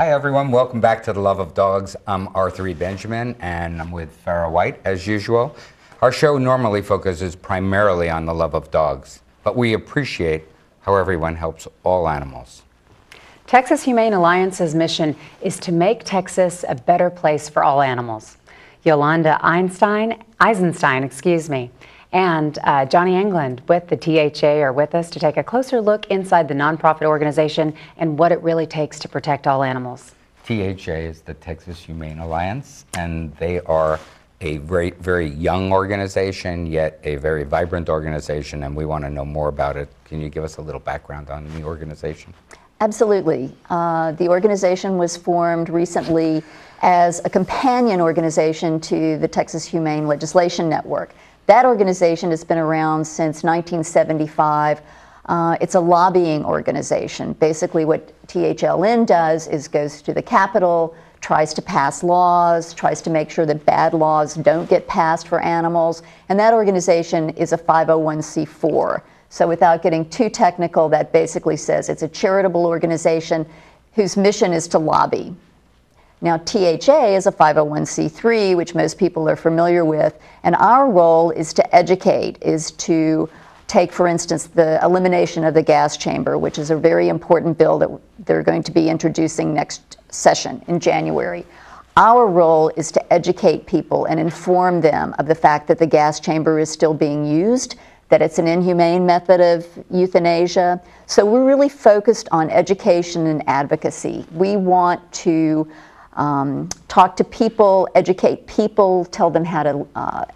Hi everyone, welcome back to The Love of Dogs. I'm Arthur E. Benjamin and I'm with Farah White as usual. Our show normally focuses primarily on the love of dogs, but we appreciate how everyone helps all animals. Texas Humane Alliance's mission is to make Texas a better place for all animals. Yolanda Eisenstein, and Jonnie England with the THA are with us to take a closer look inside the nonprofit organization and what it really takes to protect all animals. THA is the Texas Humane Alliance, and they are a very young organization, yet a very vibrant organization, and we want to know more about it. Can you give us a little background on the organization? Absolutely. The organization was formed recently as a companion organization to the Texas Humane Legislation Network. That organization has been around since 1975. It's a lobbying organization. Basically what THLN does is goes to the Capitol, tries to pass laws, tries to make sure that bad laws don't get passed for animals, and that organization is a 501c4. So without getting too technical, that basically says it's a charitable organization whose mission is to lobby. Now, THA is a 501c3, which most people are familiar with, and our role is to educate, is to take, for instance, the elimination of the gas chamber, which is a very important bill that they're going to be introducing next session in January. Our role is to educate people and inform them of the fact that the gas chamber is still being used, that it's an inhumane method of euthanasia. So we're really focused on education and advocacy. We want to talk to people, educate people, tell them how to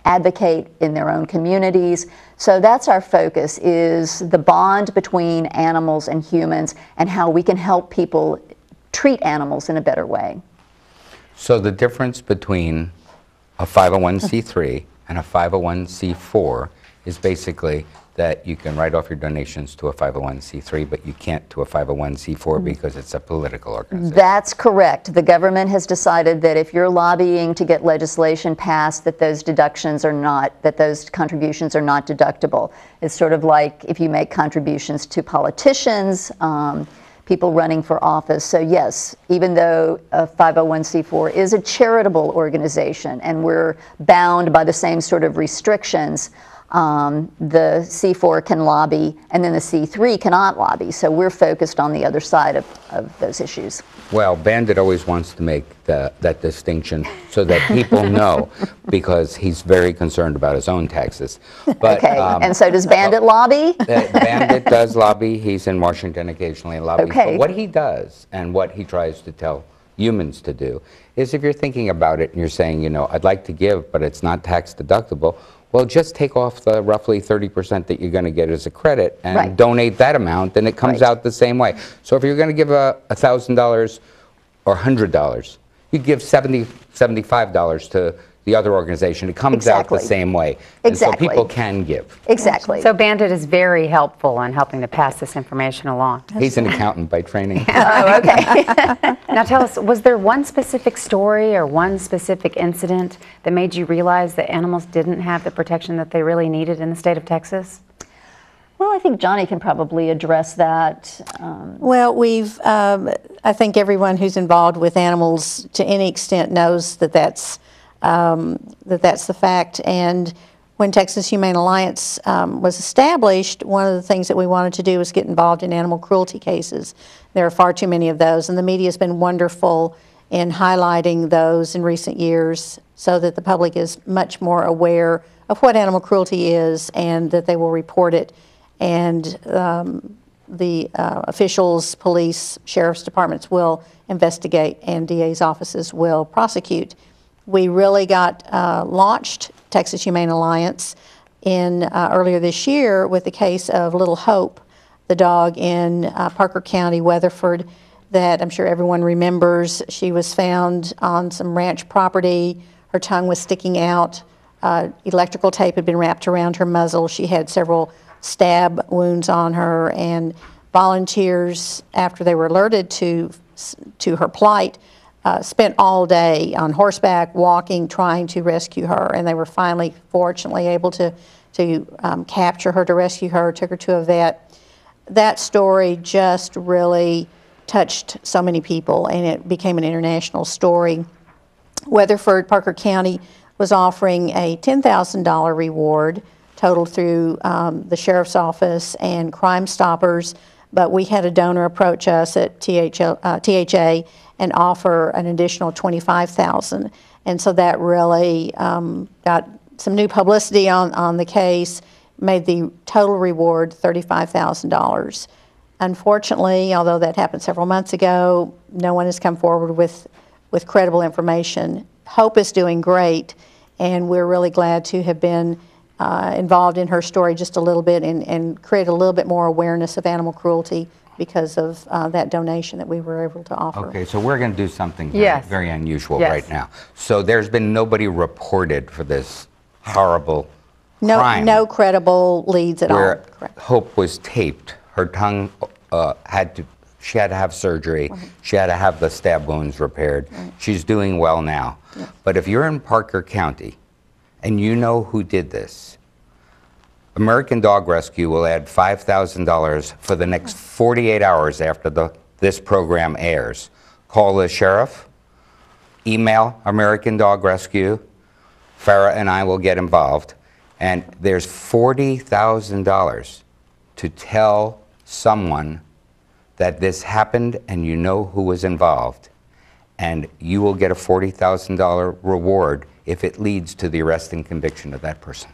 advocate in their own communities. So that's our focus, is the bond between animals and humans and how we can help people treat animals in a better way. So the difference between a 501c3 and a 501c4 is basically that you can write off your donations to a 501c3, but you can't to a 501c4 because it's a political organization. That's correct. The government has decided that if you're lobbying to get legislation passed, that those deductions are not, that those contributions are not deductible. It's sort of like if you make contributions to politicians, people running for office. So yes, even though a 501c4 is a charitable organization and we're bound by the same sort of restrictions, the C4 can lobby, and then the C3 cannot lobby. So we're focused on the other side of those issues. Well, Bandit always wants to make that distinction so that people know, because he's very concerned about his own taxes. But, okay, and so does Bandit lobby? Bandit does lobby. He's in Washington occasionally and lobbies. Okay. But what he does and what he tries to tell humans to do is, if you're thinking about it and you're saying, you know, I'd like to give, but it's not tax deductible, well, just take off the roughly 30% that you're going to get as a credit and donate that amount, and it comes out the same way. So if you're going to give $1,000 or $100, you give $75 to the other organization. It comes out the same way. And so people can give. Exactly. So Bandit is very helpful in helping to pass this information along. He's an accountant by training. Oh, okay. Now tell us, was there one specific story or one specific incident that made you realize that animals didn't have the protection that they really needed in the state of Texas? Well, I think Jonnie can probably address that. Well, I think everyone who's involved with animals to any extent knows that that's the fact. And when Texas Humane Alliance was established, one of the things that we wanted to do was get involved in animal cruelty cases. There are far too many of those, and the media has been wonderful in highlighting those in recent years so that the public is much more aware of what animal cruelty is and that they will report it. And the officials, police, sheriff's departments will investigate, and DA's offices will prosecute. We really got launched Texas Humane Alliance in earlier this year with the case of Little Hope, the dog in Parker County, Weatherford, that I'm sure everyone remembers. She was found on some ranch property. Her tongue was sticking out. Electrical tape had been wrapped around her muzzle. She had several stab wounds on her, and volunteers, after they were alerted to her plight, spent all day on horseback, walking, trying to rescue her, and they were finally, fortunately, able to capture her, to rescue her, took her to a vet. That story just really touched so many people, and it became an international story. Weatherford, Parker County was offering a $10,000 reward totaled through the Sheriff's Office and Crime Stoppers, but we had a donor approach us at THA and offer an additional $25,000. And so that really got some new publicity on the case, made the total reward $35,000. Unfortunately, although that happened several months ago, no one has come forward with credible information. Hope is doing great, and we're really glad to have been involved in her story just a little bit and create a little bit more awareness of animal cruelty because of that donation that we were able to offer. Okay, so we're going to do something Yes. very unusual Yes. right now. So there's been nobody reported for this horrible crime. No credible leads at all. Where Correct. Hope was taped. Her tongue she had to have surgery. Right. She had to have the stab wounds repaired. Right. She's doing well now. Yeah. But if you're in Parker County and you know who did this, American Dog Rescue will add $5,000 for the next 48 hours after this program airs. Call the sheriff, email American Dog Rescue, Farah and I will get involved, and there's $40,000 to tell someone that this happened and you know who was involved, and you will get a $40,000 reward if it leads to the arrest and conviction of that person.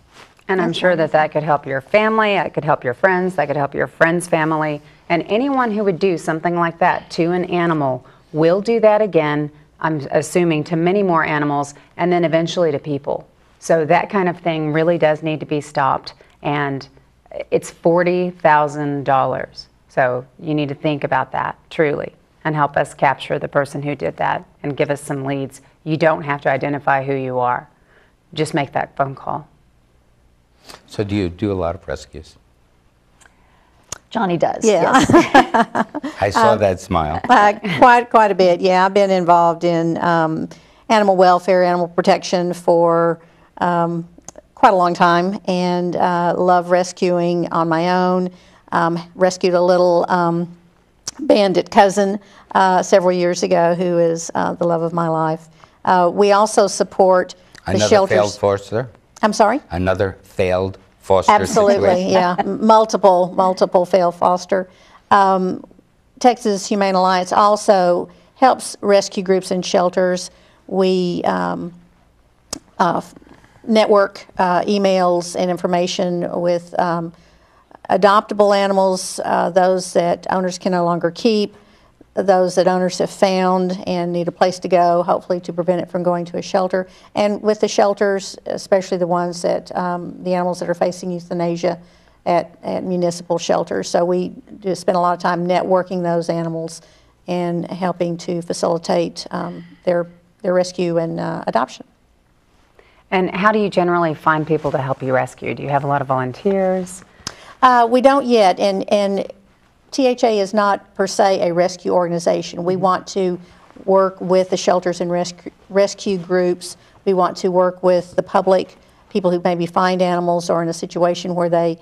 And I'm sure that that could help your family, it could help your friends, that could help your friend's family. And anyone who would do something like that to an animal will do that again, I'm assuming, to many more animals, and then eventually to people. So that kind of thing really does need to be stopped. And it's $40,000. So you need to think about that, truly, and help us capture the person who did that and give us some leads. You don't have to identify who you are. Just make that phone call. So do you do a lot of rescues? Jonnie does. Yeah. Yes. I saw that smile. Quite a bit, yeah. I've been involved in animal welfare, animal protection for quite a long time, and love rescuing on my own. Rescued a little bandit cousin several years ago who is the love of my life. We also support the Another shelters. failed foster? I'm sorry? Another failed foster Absolutely, situation? yeah. Multiple failed foster. Texas Humane Alliance also helps rescue groups and shelters. We network emails and information with adoptable animals, those that owners can no longer keep, those that owners have found and need a place to go, hopefully to prevent it from going to a shelter. And with the shelters, especially the ones that, the animals that are facing euthanasia at municipal shelters. So we do spend a lot of time networking those animals and helping to facilitate their rescue and adoption. And how do you generally find people to help you rescue? Do you have a lot of volunteers? We don't yet, and THA is not per se a rescue organization. We want to work with the shelters and rescue groups. We want to work with the public, people who maybe find animals or in a situation where they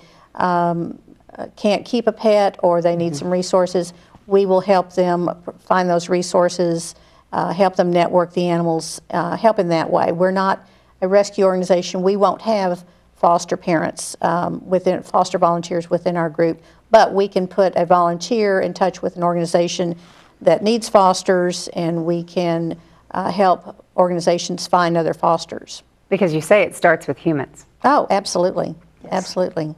can't keep a pet or they need some resources. We will help them find those resources, help them network the animals, help in that way. We're not a rescue organization. We won't have foster parents, foster volunteers within our group, but we can put a volunteer in touch with an organization that needs fosters, and we can help organizations find other fosters. Because you say it starts with humans. Oh, absolutely, Yes. absolutely.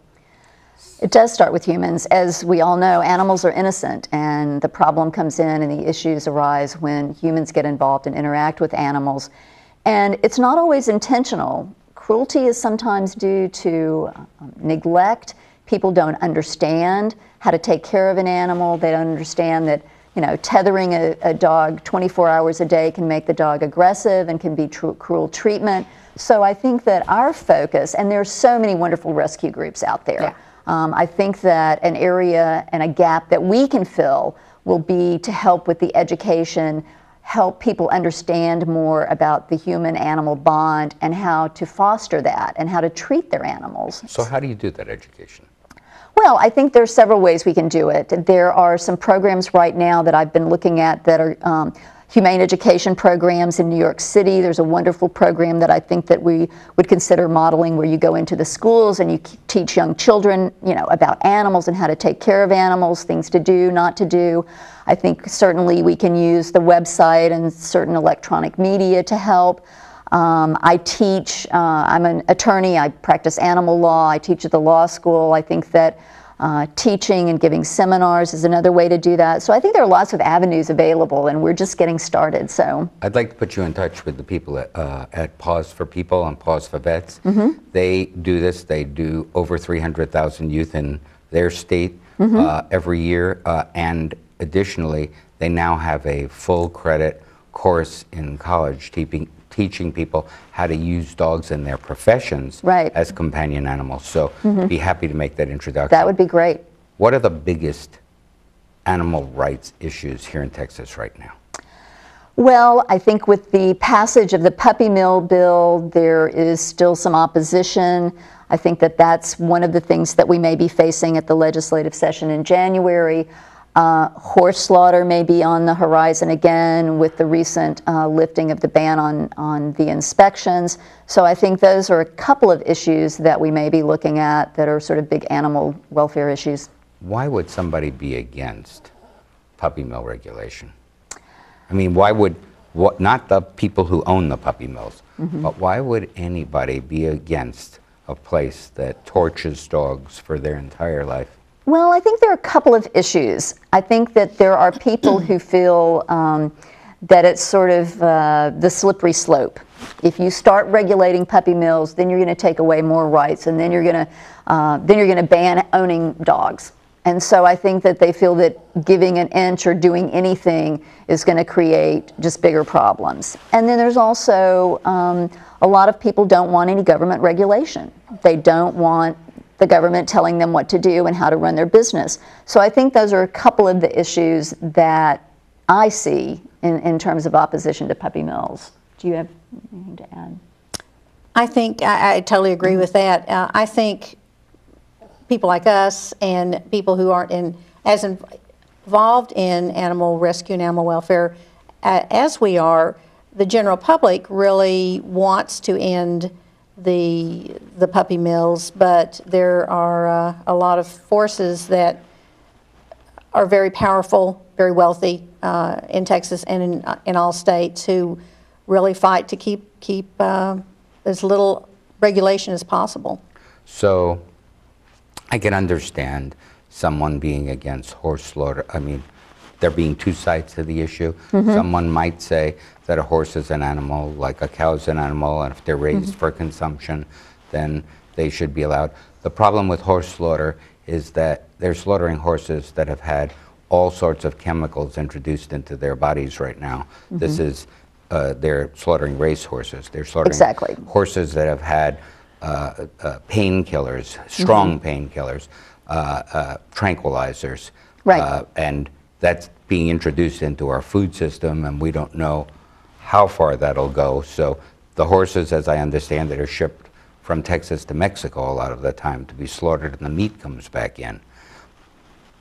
It does start with humans. As we all know, animals are innocent, and the problem comes in and the issues arise when humans get involved and interact with animals. And it's not always intentional. Cruelty is sometimes due to neglect. People don't understand how to take care of an animal. They don't understand that, you know, tethering a dog 24 hours a day can make the dog aggressive and can be cruel treatment. So I think that our focus, and there's so many wonderful rescue groups out there, Yeah. I think that an area and a gap that we can fill will be to help with the education, help people understand more about the human-animal bond and how to foster that and how to treat their animals. So how do you do that education? Well, I think there are several ways we can do it. There are some programs right now that I've been looking at that are humane education programs in New York City. There's a wonderful program that I think that we would consider modeling, where you go into the schools and you teach young children, about animals and how to take care of animals, things to do, not to do. I think certainly we can use the website and certain electronic media to help. I teach, I'm an attorney, I practice animal law, I teach at the law school. I think that teaching and giving seminars is another way to do that. So I think there are lots of avenues available, and we're just getting started. So I'd like to put you in touch with the people at Paws for People and Paws for Vets. They do this. They do over 300,000 youth in their state every year, and additionally, they now have a full credit course in college teaching people how to use dogs in their professions as companion animals. So be happy to make that introduction. That would be great. What are the biggest animal rights issues here in Texas right now? Well, I think with the passage of the puppy mill bill, there is still some opposition. I think that that's one of the things that we may be facing at the legislative session in January. Horse slaughter may be on the horizon again with the recent lifting of the ban on the inspections. So I think those are a couple of issues that we may be looking at that are sort of big animal welfare issues. Why would somebody be against puppy mill regulation? I mean, why would, not the people who own the puppy mills, but why would anybody be against a place that tortures dogs for their entire life? Well, I think there are a couple of issues. I think that there are people who feel that it's sort of the slippery slope. If you start regulating puppy mills, then you're going to take away more rights, and then you're going to ban owning dogs. And so I think that they feel that giving an inch or doing anything is going to create just bigger problems. And then there's also a lot of people don't want any government regulation. They don't want the government telling them what to do and how to run their business. So I think those are a couple of the issues that I see in terms of opposition to puppy mills. Do you have anything to add? I think I totally agree with that. I think people like us and people who aren't as involved in animal rescue and animal welfare as we are, the general public really wants to end the puppy mills, but there are a lot of forces that are very powerful, very wealthy in Texas and in all states who really fight to keep as little regulation as possible. So I can understand someone being against horse slaughter. I mean, there being two sides to the issue. Someone might say that a horse is an animal, like a cow is an animal, and if they're raised for consumption, then they should be allowed. The problem with horse slaughter is that they're slaughtering horses that have had all sorts of chemicals introduced into their bodies right now. This is, they're slaughtering race horses. They're slaughtering horses that have had painkillers, strong painkillers, tranquilizers, and that's being introduced into our food system, and we don't know how far that'll go. So the horses, as I understand it, are shipped from Texas to Mexico a lot of the time to be slaughtered, and the meat comes back in.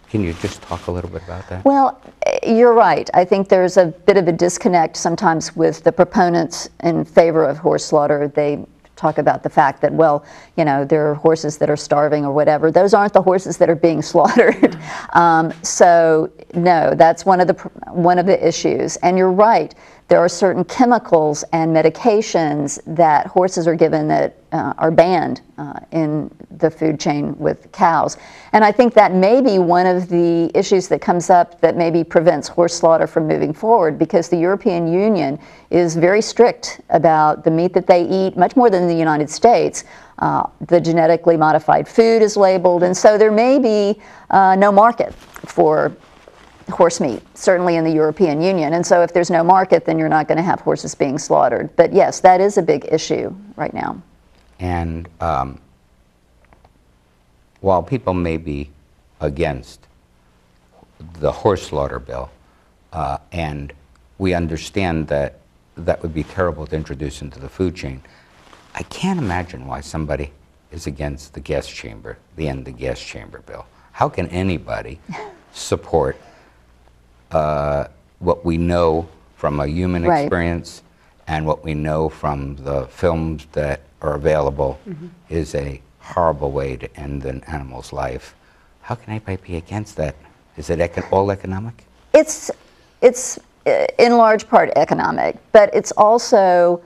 Can you just talk a little bit about that? Well, you're right. I think there's a bit of a disconnect sometimes with the proponents in favor of horse slaughter. They talk about the fact that, well, there are horses that are starving or whatever. Those aren't the horses that are being slaughtered. So no, that's one of the issues. And you're right. There are certain chemicals and medications that horses are given that are banned in the food chain with cows. And I think that may be one of the issues that comes up that maybe prevents horse slaughter from moving forward, because the European Union is very strict about the meat that they eat, much more than the United States. The genetically modified food is labeled, and so there may be no market for horse meat, certainly in the European Union. And so if there's no market, then you're not going to have horses being slaughtered. But yes, that is a big issue right now. And while people may be against the horse slaughter bill, and we understand that that would be terrible to introduce into the food chain, I can't imagine why somebody is against the gas chamber, the end of the gas chamber bill. How can anybody support what we know from a human Right. experience and what we know from the films that are available is a horrible way to end an animal's life? How can anybody be against that? Is it all economic? It's in large part economic, but it's also,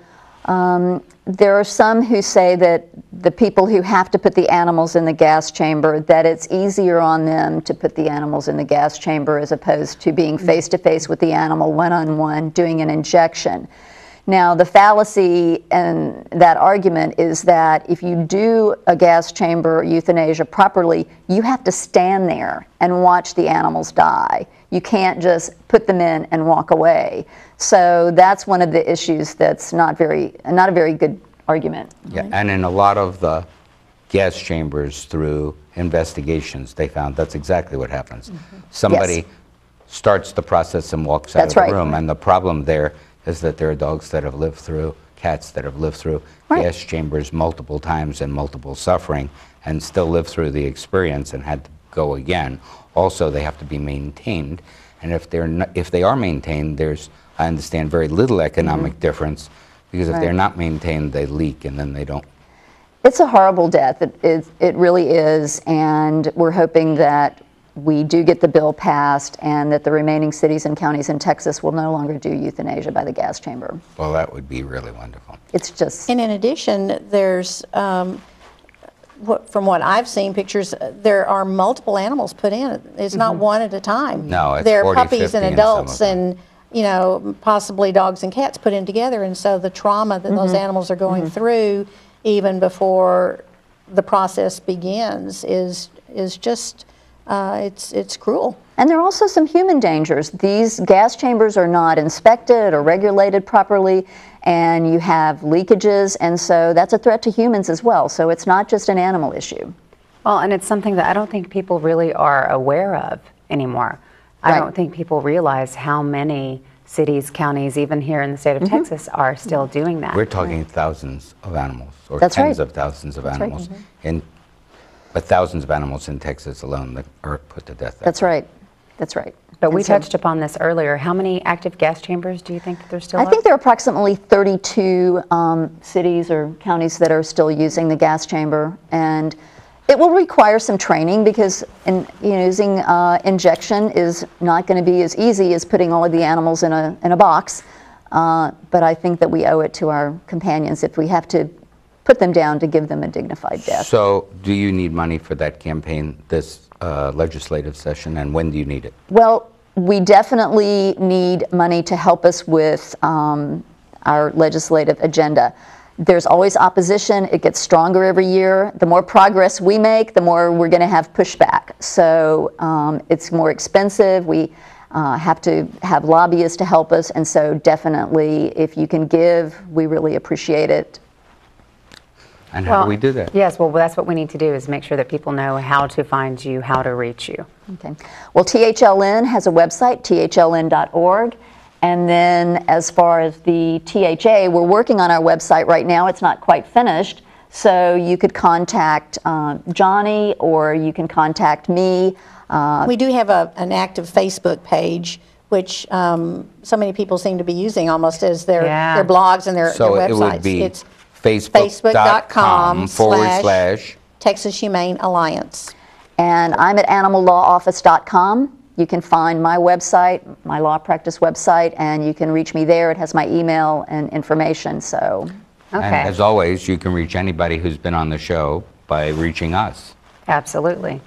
there are some who say that the people who have to put the animals in the gas chamber, that it's easier on them to put the animals in the gas chamber as opposed to being face-to-face with the animal, one-on-one, doing an injection. Now, the fallacy in that argument is that if you do a gas chamber euthanasia properly, you have to stand there and watch the animals die. You can't just put them in and walk away. So that's one of the issues that's not a very good argument. Yeah, and in a lot of the gas chambers, through investigations, they found that's exactly what happens. Somebody starts the process and walks out That's of the right. room, and the problem there is that there are dogs that have lived through, cats that have lived through Right. gas chambers multiple times and multiple suffering, and still live through the experience and had to go again. Also, they have to be maintained, and if they are maintained, there's, I understand, very little economic difference, because if Right. they're not maintained, they leak and then they don't. It's a horrible death. It really is, and we're hoping that we do get the bill passed and that the remaining cities and counties in Texas will no longer do euthanasia by the gas chamber. Well, that would be really wonderful. It's just, And in addition, there's, from what I've seen pictures, there are multiple animals put in. It's not one at a time. No, it's there are 40, puppies 50 and in some adults of them. and, you know, possibly dogs and cats put in together. And so the trauma that those animals are going through, even before the process begins, is just, it's cruel. and there are also some human dangers. These gas chambers are not inspected or regulated properly, and you have leakages, and so that's a threat to humans as well. So it's not just an animal issue. Well, and it's something that I don't think people really are aware of anymore. I Right. don't think people realize how many cities, counties, even here in the state of Texas, are still doing that. We're talking thousands of animals, or That's tens right. of thousands of That's right. animals, but thousands of animals in Texas alone that are put to death. That's right. That's right. But we And so- touched upon this earlier. How many active gas chambers do you think that there's still I up? think there are approximately 32 cities or counties that are still using the gas chamber, and it will require some training because using injection is not going to be as easy as putting all of the animals in a box. But I think that we owe it to our companions if we have to put them down to give them a dignified death. So, do you need money for that campaign this legislative session, and when do you need it? Well, we definitely need money to help us with our legislative agenda. There's always opposition. It gets stronger every year. The more progress we make, the more we're going to have pushback. So it's more expensive. We have to have lobbyists to help us. And so definitely, if you can give, we really appreciate it. And how do we do that? Yes, well, that's what we need to do, is make sure that people know how to find you, how to reach you. Okay. Well, THLN has a website, thln.org. And then as far as the THA, we're working on our website right now. It's not quite finished. So you could contact Jonnie, or you can contact me. We do have an active Facebook page, which so many people seem to be using almost as their blogs and their So websites. it would be It's facebook.com/Texas Humane Alliance. And I'm at animallawoffice.com. You can find my website, my law practice website, and you can reach me there. It has my email and information. So, Okay. And as always, you can reach anybody who's been on the show by reaching us. Absolutely.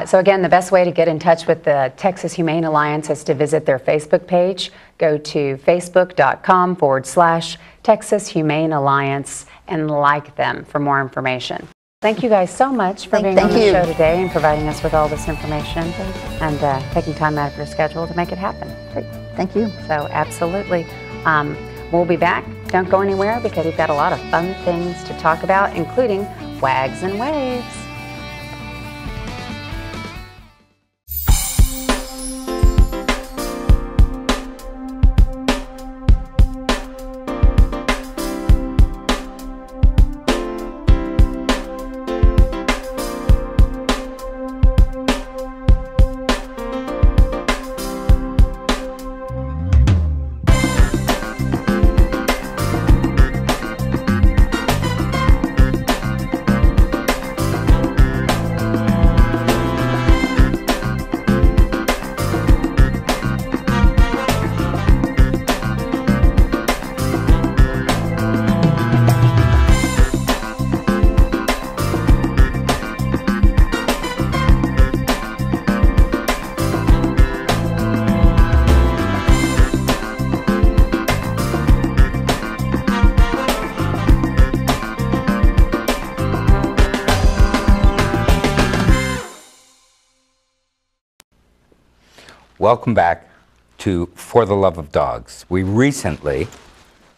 So again, the best way to get in touch with the Texas Humane Alliance is to visit their Facebook page. Go to facebook.com/Texas Humane Alliance and like them for more information. Thank you guys so much for being on the show today and providing us with all this information and taking time out of your schedule to make it happen. great. Thank you. So absolutely. We'll be back. Don't go anywhere because we've got a lot of fun things to talk about, including wags and waves. Welcome back to For the Love of Dogs. We recently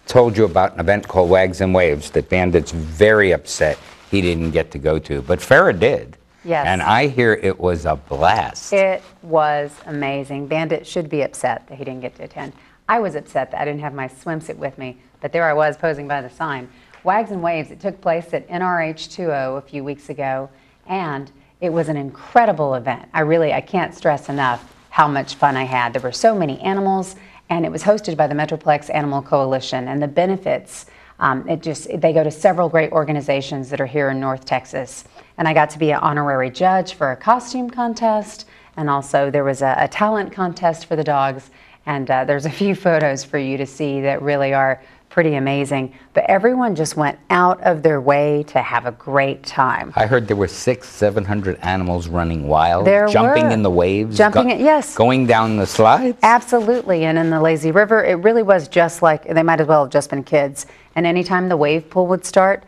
told you about an event called Wags and Waves that Bandit's very upset he didn't get to go to, but Farah did. Yes. And I hear it was a blast. It was amazing. Bandit should be upset that he didn't get to attend. I was upset that I didn't have my swimsuit with me, but there I was posing by the sign. Wags and Waves, it took place at NRH20 a few weeks ago, and it was an incredible event. I can't stress enough how much fun I had. There were so many animals, and it was hosted by the Metroplex Animal Coalition, and the benefits, they go to several great organizations that are here in North Texas. And I got to be an honorary judge for a costume contest, and also there was a talent contest for the dogs, and there's a few photos for you to see that really are pretty amazing. But everyone just went out of their way to have a great time. I heard there were 600-700 animals running wild, There jumping were. in the waves, Yes. going down the slides. Absolutely, and in the lazy river, it really was just like, they might as well have just been kids. And anytime the wave pool would start,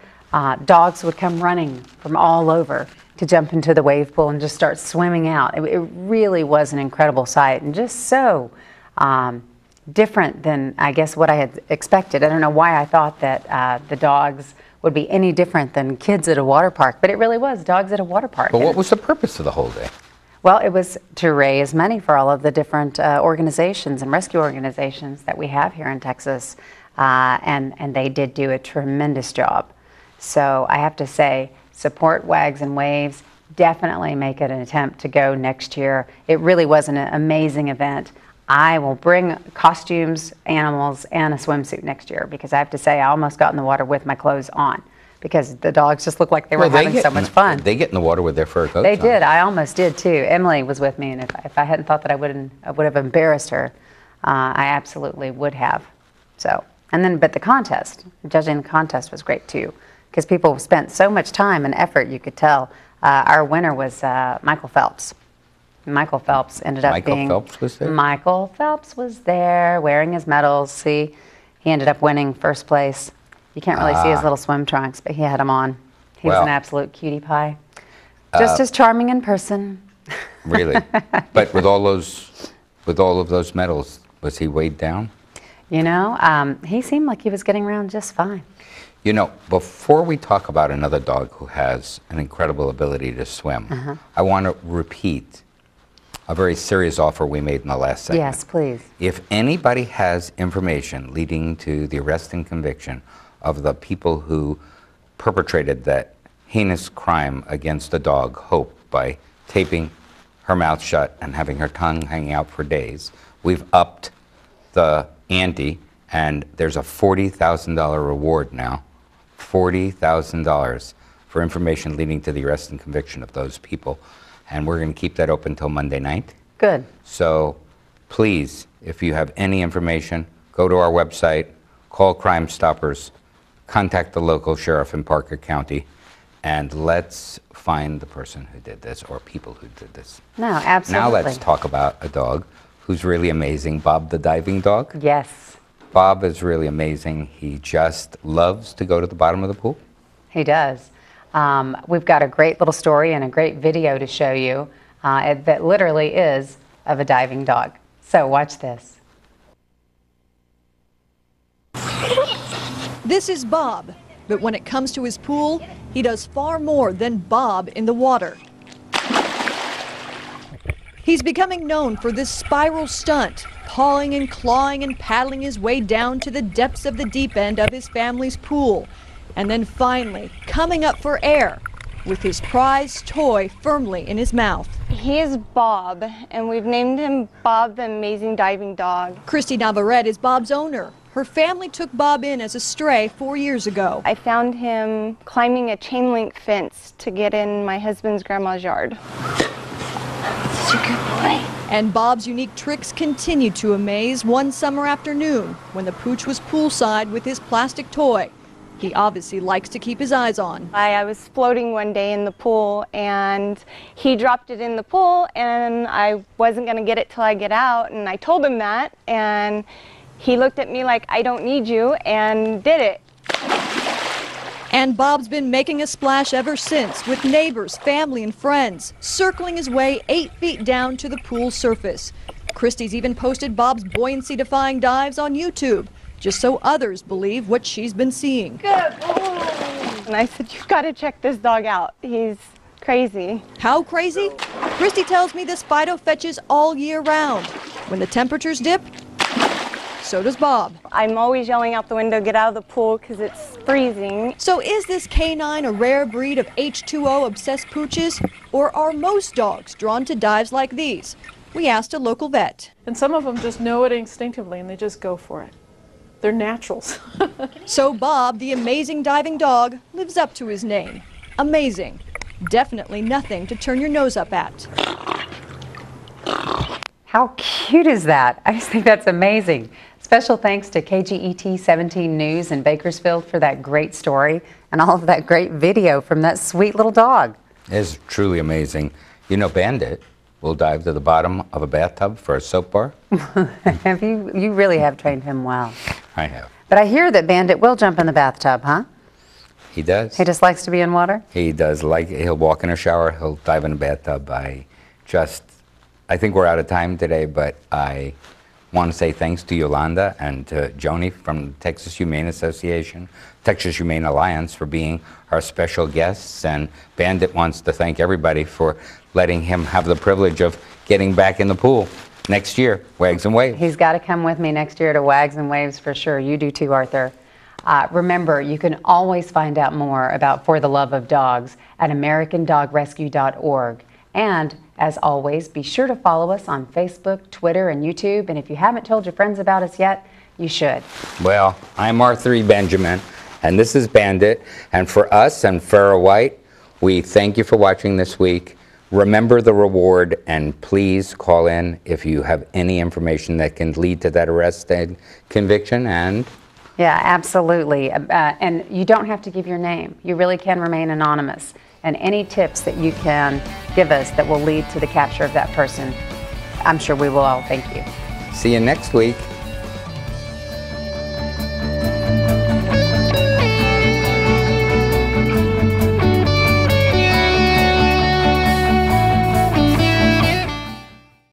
dogs would come running from all over to jump into the wave pool and just start swimming out. It really was an incredible sight, and just so different than, I guess, what I had expected. I don't know why I thought that the dogs would be any different than kids at a water park, but it really was dogs at a water park. But what was the purpose of the whole day? Well, it was to raise money for all of the different organizations and rescue organizations that we have here in Texas, and they did do a tremendous job. So I have to say, support Wags and Waves. Definitely make it an attempt to go next year. It really was an amazing event. I will bring costumes, animals, and a swimsuit next year, because I have to say I almost got in the water with my clothes on, because the dogs just looked like they were having so much fun. They get in the water with their fur coats They on. did. I almost did too. Emily was with me, and if I hadn't thought that I would have embarrassed her, I absolutely would have. So, but the contest, judging the contest was great too, because people spent so much time and effort. You could tell. Our winner was Michael Phelps. Michael Phelps ended up being. Michael Phelps was there? Michael Phelps was there, wearing his medals. See, he ended up winning first place. You can't really see his little swim trunks, but he had them on. He was an absolute cutie pie. Just as charming in person. Really? But with all of those medals, was he weighed down? You know, he seemed like he was getting around just fine. You know, before we talk about another dog who has an incredible ability to swim, I want to repeat a very serious offer we made in the last segment. Yes, please. If anybody has information leading to the arrest and conviction of the people who perpetrated that heinous crime against a dog, Hope, by taping her mouth shut and having her tongue hanging out for days, we've upped the ante, and there's a $40,000 reward now. $40,000 for information leading to the arrest and conviction of those people. And we're going to keep that open until Monday night. Good. So please, if you have any information, go to our website, call Crime Stoppers, contact the local sheriff in Parker County, and let's find the person who did this, or people who did this. No, absolutely. Now let's talk about a dog who's really amazing, Bob the diving dog. Yes, Bob is really amazing. He just loves to go to the bottom of the pool. he does. We've got a great little story and a great video to show you that literally is of a diving dog. So watch this. This is Bob, but when it comes to his pool, he does far more than Bob in the water. He's becoming known for this spiral stunt, pawing and clawing and paddling his way down to the depths of the deep end of his family's pool, and then finally coming up for air with his prized toy firmly in his mouth. He is Bob, and we've named him Bob the Amazing Diving Dog. Christy Navarrete is Bob's owner. Her family took Bob in as a stray 4 years ago. I found him climbing a chain link fence to get in my husband's grandma's yard. Such a good boy. And Bob's unique tricks continued to amaze one summer afternoon when the pooch was poolside with his plastic toy. He obviously likes to keep his eyes on. I was floating one day in the pool, and he dropped it in the pool, and I wasn't going to get it till I get out, and I told him that, and he looked at me like, I don't need you, and did it. And Bob's been making a splash ever since, with neighbors, family, and friends, circling his way 8 feet down to the pool surface. Christy's even posted Bob's buoyancy-defying dives on YouTube, just so others believe what she's been seeing. And I said, you've got to check this dog out. He's crazy. How crazy? Christy tells me this Fido fetches all year round. When the temperatures dip, so does Bob. I'm always yelling out the window, get out of the pool, because it's freezing. So is this canine a rare breed of H2O obsessed pooches, or are most dogs drawn to dives like these? We asked a local vet. And some of them just know it instinctively and they just go for it. They're naturals. So Bob, the amazing diving dog, lives up to his name. Amazing. Definitely nothing to turn your nose up at. How cute is that? I just think that's amazing. Special thanks to KGET 17 News in Bakersfield for that great story and all of that great video from that sweet little dog. It's truly amazing. You know, Bandit will dive to the bottom of a bathtub for a soap bar. You really have trained him well. I have. But I hear that Bandit will jump in the bathtub, huh? He does. He just likes to be in water? He does. He'll walk in a shower, he'll dive in a bathtub. I think we're out of time today, but I want to say thanks to Yolanda and to Jonnie from Texas Humane Association, Texas Humane Alliance for being our special guests, and Bandit wants to thank everybody for letting him have the privilege of getting back in the pool next year, Wags and Waves. He's got to come with me next year to Wags and Waves for sure. You do too, Arthur. Remember, you can always find out more about For the Love of Dogs at AmericanDogRescue.org. And as always, be sure to follow us on Facebook, Twitter, and YouTube. And if you haven't told your friends about us yet, you should. Well, I'm Arthur E. Benjamin, and this is Bandit. And for us and Farah White, we thank you for watching this week. Remember the reward, and please call in if you have any information that can lead to that arrest and conviction. And yeah, absolutely. And you don't have to give your name. You really can remain anonymous. And any tips that you can give us that will lead to the capture of that person, I'm sure we will all thank you. see you next week.